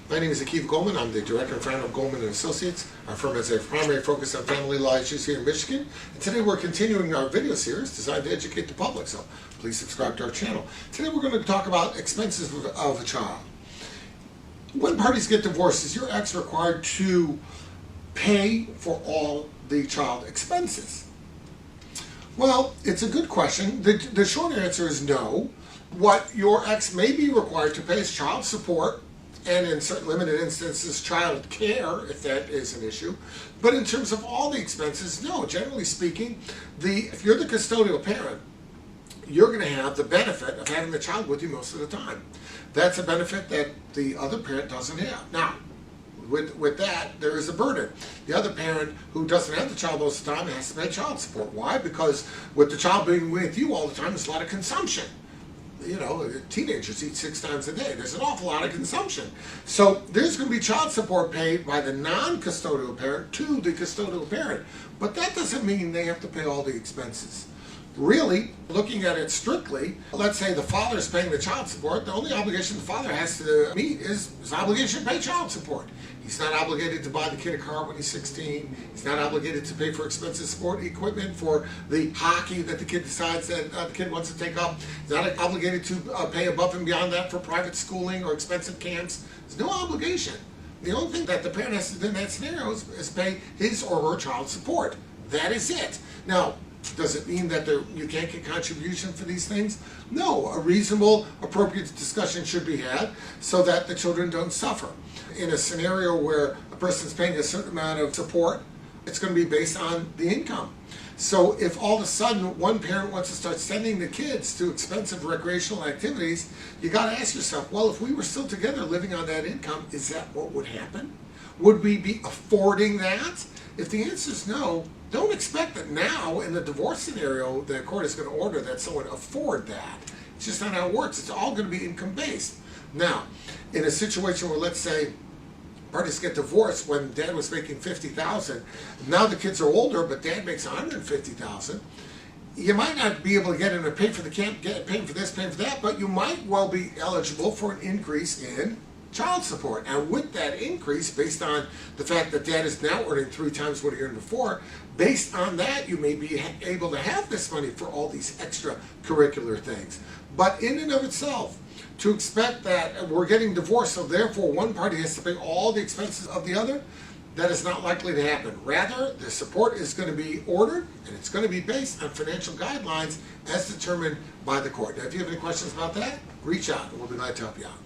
My name is Goldman. I'm the director and founder of Goldman and Associates. Our firm has a primary focus on family law issues here in Michigan. And today we're continuing our video series designed to educate the public. So please subscribe to our channel. Today we're going to talk about expenses of a child. When parties get divorced, is your ex required to pay for all the child expenses? Well, it's a good question. The short answer is no. What your ex may be required to pay is child support, and in certain limited instances, child care, if that is an issue. But in terms of all the expenses, no. Generally speaking, if you're the custodial parent, you're going to have the benefit of having the child with you most of the time. That's a benefit that the other parent doesn't have. Now, with that, there is a burden. The other parent who doesn't have the child most of the time has to pay child support. Why? Because with the child being with you all the time, there's a lot of consumption. You know, teenagers eat 6 times a day. There's an awful lot of consumption. So there's going to be child support paid by the non-custodial parent to the custodial parent. But that doesn't mean they have to pay all the expenses. Really, looking at it strictly, let's say the father is paying the child support, the only obligation the father has to meet is his obligation to pay child support. He's not obligated to buy the kid a car when he's 16. He's not obligated to pay for expensive sport equipment for the hockey that the kid decides that the kid wants to take up. He's not obligated to pay above and beyond that for private schooling or expensive camps. There's no obligation. The only thing that the parent has to do in that scenario is pay his or her child support. That is it. Now, does it mean that you can't get contribution for these things? No. A reasonable, appropriate discussion should be had so that the children don't suffer. In a scenario where a person's paying a certain amount of support, it's going to be based on the income. So if all of a sudden one parent wants to start sending the kids to expensive recreational activities, you got to ask yourself, well, if we were still together living on that income, is that what would happen? Would we be affording that? If the answer is no, don't expect that now in the divorce scenario the court is going to order that someone afford that. It's just not how it works. It's all going to be income based. Now, in a situation where, let's say, parties get divorced when dad was making $50,000, now the kids are older, but dad makes $150,000. You might not be able to get him to pay for the camp, paying for this, paying for that, but you might well be eligible for an increase in child support. And with that increase, based on the fact that dad is now earning 3 times what he earned before, based on that, you may be able to have this money for all these extracurricular things. But in and of itself, to expect that we're getting divorced, so therefore one party has to pay all the expenses of the other, that is not likely to happen. Rather, the support is going to be ordered, and it's going to be based on financial guidelines as determined by the court. Now, if you have any questions about that, reach out, and we'll be glad to help you out.